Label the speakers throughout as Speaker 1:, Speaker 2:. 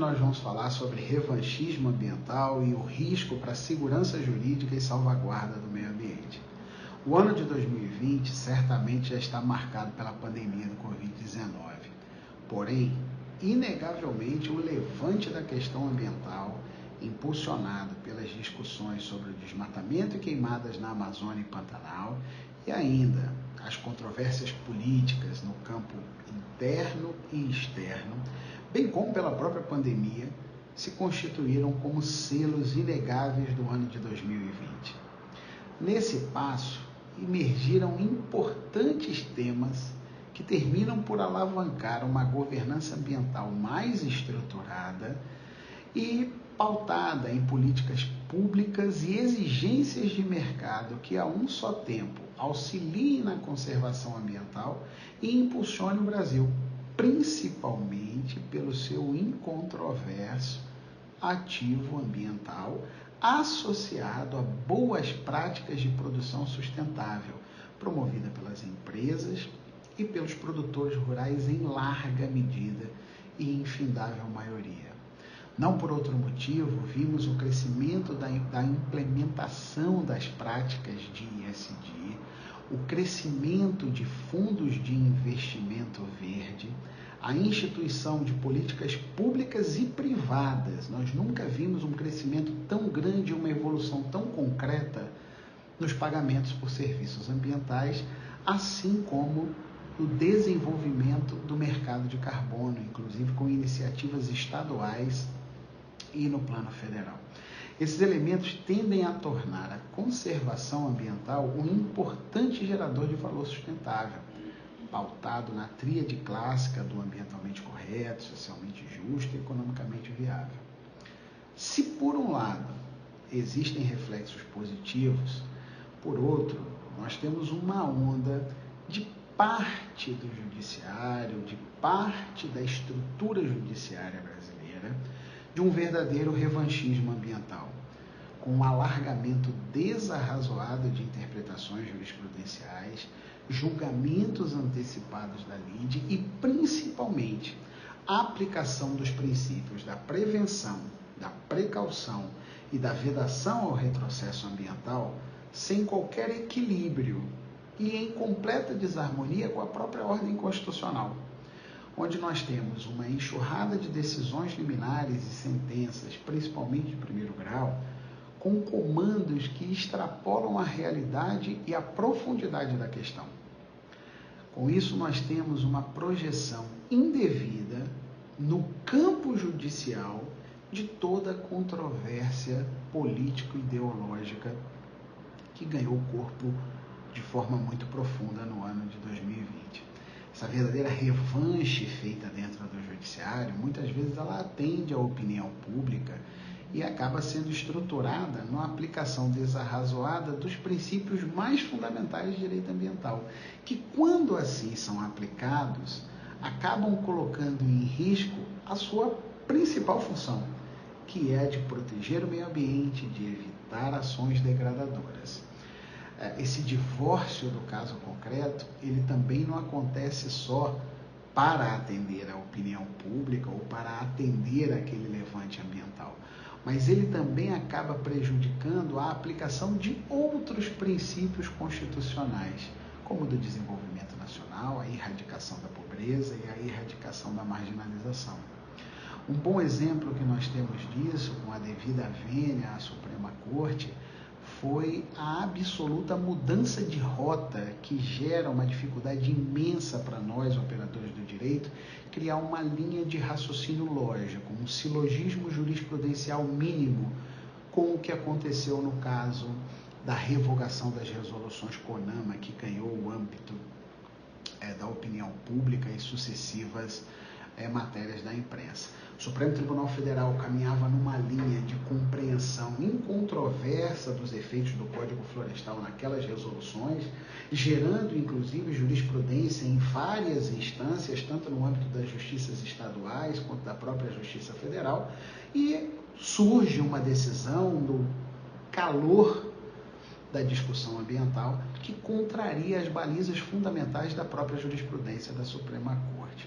Speaker 1: nós vamos falar sobre revanchismo ambiental e o risco para a segurança jurídica e salvaguarda do meio ambiente. O ano de 2020 certamente já está marcado pela pandemia do Covid-19, porém, inegavelmente, o levante da questão ambiental, impulsionado pelas discussões sobre o desmatamento e queimadas na Amazônia e Pantanal, e ainda as controvérsias políticas no campo interno e externo, bem como pela própria pandemia, se constituíram como selos inegáveis do ano de 2020. Nesse passo, emergiram importantes temas que terminam por alavancar uma governança ambiental mais estruturada e pautada em políticas públicas e exigências de mercado que, a um só tempo, auxiliem na conservação ambiental e impulsionem o Brasil, principalmente pelo seu incontroverso ativo ambiental associado a boas práticas de produção sustentável, promovida pelas empresas e pelos produtores rurais em larga medida e infindável maioria. Não por outro motivo, vimos o crescimento da implementação das práticas de ESG, o crescimento de fundos de investimento verde, a instituição de políticas públicas e privadas. Nós nunca vimos um crescimento tão grande, uma evolução tão concreta nos pagamentos por serviços ambientais, assim como no desenvolvimento do mercado de carbono, inclusive com iniciativas estaduais e no plano federal. Esses elementos tendem a tornar a conservação ambiental um importante gerador de valor sustentável, pautado na tríade clássica do ambientalmente correto, socialmente justo e economicamente viável. Se, por um lado, existem reflexos positivos, por outro, nós temos uma onda de parte do judiciário, de parte da estrutura judiciária brasileira, de um verdadeiro revanchismo ambiental, com um alargamento desarrazoado de interpretações jurisprudenciais, julgamentos antecipados da lide e, principalmente, a aplicação dos princípios da prevenção, da precaução e da vedação ao retrocesso ambiental sem qualquer equilíbrio e em completa desarmonia com a própria ordem constitucional, onde nós temos uma enxurrada de decisões liminares e sentenças, principalmente de primeiro grau, com comandos que extrapolam a realidade e a profundidade da questão. Com isso, nós temos uma projeção indevida no campo judicial de toda a controvérsia político-ideológica que ganhou corpo de forma muito profunda no ano de 2020. Essa verdadeira revanche feita dentro do judiciário, muitas vezes ela atende à opinião pública e acaba sendo estruturada numa aplicação desarrazoada dos princípios mais fundamentais de direito ambiental, que, quando assim são aplicados, acabam colocando em risco a sua principal função, que é a de proteger o meio ambiente, de evitar ações degradadoras. Esse divórcio do caso concreto, ele também não acontece só para atender a opinião pública ou para atender aquele levante ambiental, mas ele também acaba prejudicando a aplicação de outros princípios constitucionais, como o do desenvolvimento nacional, a erradicação da pobreza e a erradicação da marginalização. Um bom exemplo que nós temos disso, com a devida vênia à Suprema Corte, foi a absoluta mudança de rota que gera uma dificuldade imensa para nós, operadores do direito, criar uma linha de raciocínio lógico, um silogismo jurisprudencial mínimo, com o que aconteceu no caso da revogação das resoluções CONAMA, que ganhou o âmbito da opinião pública e sucessivas matérias da imprensa. O Supremo Tribunal Federal caminhava numa linha de compreensão incontroversa dos efeitos do Código Florestal naquelas resoluções, gerando, inclusive, jurisprudência em várias instâncias, tanto no âmbito das justiças estaduais quanto da própria Justiça Federal, e surge uma decisão no calor da discussão ambiental que contraria as balizas fundamentais da própria jurisprudência da Suprema Corte.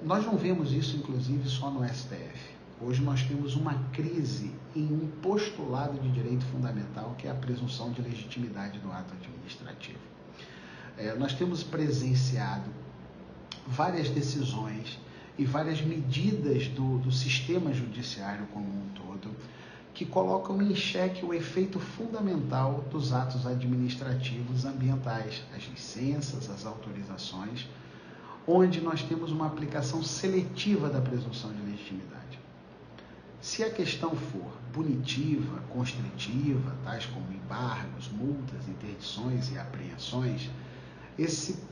Speaker 1: Nós não vemos isso, inclusive, só no STF. Hoje nós temos uma crise em um postulado de direito fundamental, que é a presunção de legitimidade do ato administrativo. Nós temos presenciado várias decisões e várias medidas do sistema judiciário como um todo, que colocam em xeque o efeito fundamental dos atos administrativos ambientais, as licenças, as autorizações, onde nós temos uma aplicação seletiva da presunção de legitimidade. Se a questão for punitiva, constritiva, tais como embargos, multas, interdições e apreensões,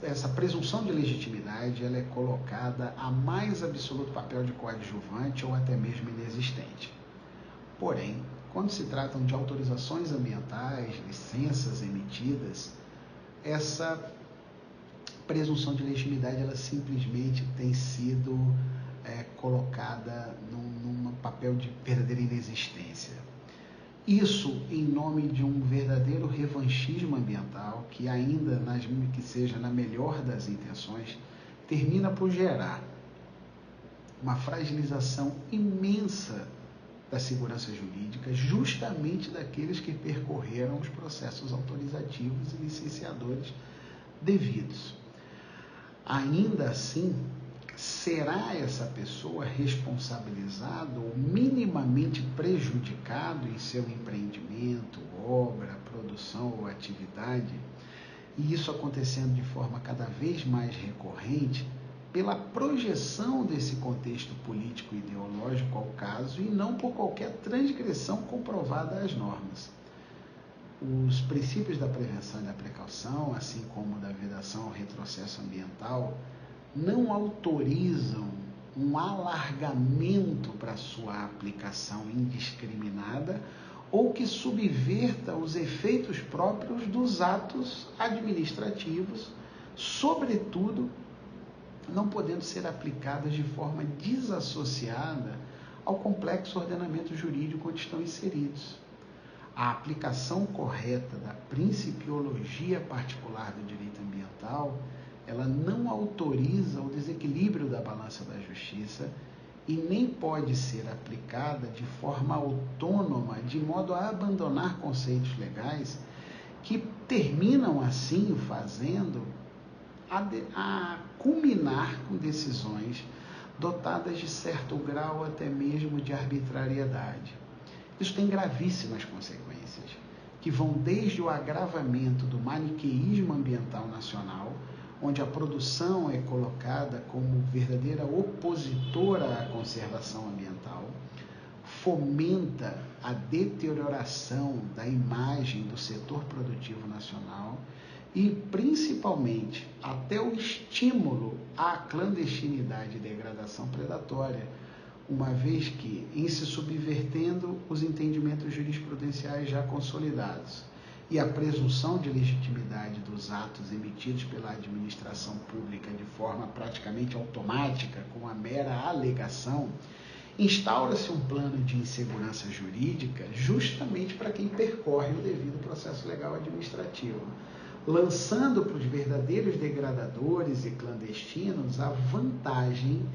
Speaker 1: essa presunção de legitimidade ela é colocada a mais absoluto papel de coadjuvante ou até mesmo inexistente. Porém, quando se tratam de autorizações ambientais, licenças emitidas, essa presunção de legitimidade ela simplesmente tem sido colocada num papel de verdadeira inexistência. Isso em nome de um verdadeiro revanchismo ambiental que ainda, que seja na melhor das intenções, termina por gerar uma fragilização imensa da segurança jurídica, justamente daqueles que percorreram os processos autorizativos e licenciadores devidos. Ainda assim, será essa pessoa responsabilizada ou minimamente prejudicado em seu empreendimento, obra, produção ou atividade, e isso acontecendo de forma cada vez mais recorrente, pela projeção desse contexto político e ideológico ao caso e não por qualquer transgressão comprovada às normas. Os princípios da prevenção e da precaução, assim como da vedação ao retrocesso ambiental, não autorizam um alargamento para sua aplicação indiscriminada ou que subverta os efeitos próprios dos atos administrativos, sobretudo não podendo ser aplicadas de forma desassociada ao complexo ordenamento jurídico onde estão inseridos. A aplicação correta da principiologia particular do direito ambiental, ela não autoriza o desequilíbrio da balança da justiça e nem pode ser aplicada de forma autônoma, de modo a abandonar conceitos legais que terminam assim fazendo a culminar com decisões dotadas de certo grau até mesmo de arbitrariedade. Isso tem gravíssimas consequências, que vão desde o agravamento do maniqueísmo ambiental nacional, onde a produção é colocada como verdadeira opositora à conservação ambiental, fomenta a deterioração da imagem do setor produtivo nacional e, principalmente, até o estímulo à clandestinidade e degradação predatória, uma vez que, em se subvertendo os entendimentos jurisprudenciais já consolidados e a presunção de legitimidade dos atos emitidos pela administração pública de forma praticamente automática, com a mera alegação, instaura-se um plano de insegurança jurídica justamente para quem percorre o devido processo legal administrativo, lançando para os verdadeiros degradadores e clandestinos a vantagem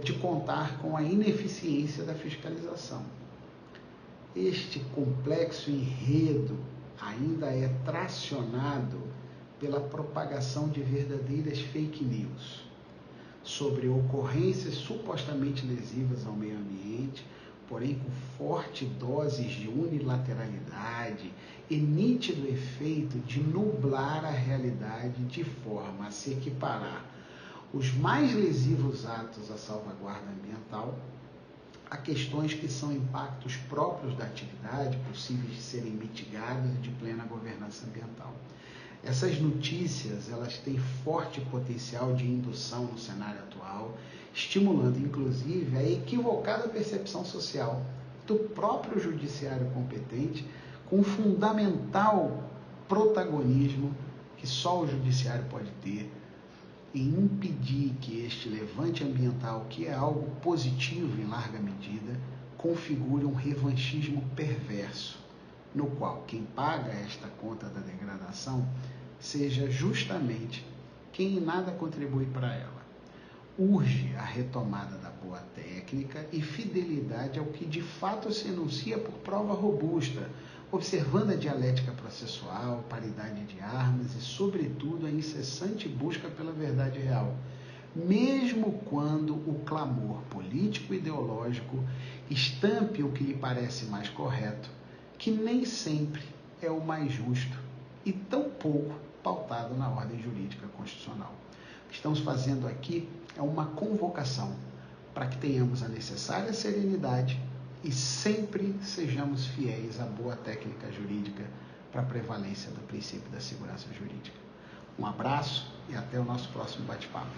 Speaker 1: de contar com a ineficiência da fiscalização. Este complexo enredo ainda é tracionado pela propagação de verdadeiras fake news sobre ocorrências supostamente lesivas ao meio ambiente, porém com forte doses de unilateralidade e nítido efeito de nublar a realidade de forma a se equiparar os mais lesivos atos à salvaguarda ambiental a questões que são impactos próprios da atividade, possíveis de serem mitigados e de plena governança ambiental. Essas notícias, elas têm forte potencial de indução no cenário atual, estimulando, inclusive, a equivocada percepção social do próprio judiciário competente, com fundamental protagonismo que só o judiciário pode ter em impedir que este levante ambiental, que é algo positivo em larga medida, configure um revanchismo perverso, no qual quem paga esta conta da degradação seja justamente quem em nada contribui para ela. urge a retomada da boa técnica e fidelidade ao que de fato se enuncia por prova robusta, observando a dialética processual, paridade de armas e, sobretudo, a incessante busca pela verdade real, mesmo quando o clamor político-ideológico estampe o que lhe parece mais correto, que nem sempre é o mais justo e tampouco pautado na ordem jurídica constitucional. O que estamos fazendo aqui é uma convocação para que tenhamos a necessária serenidade e sempre sejamos fiéis à boa técnica jurídica para a prevalência do princípio da segurança jurídica. Um abraço e até o nosso próximo bate-papo.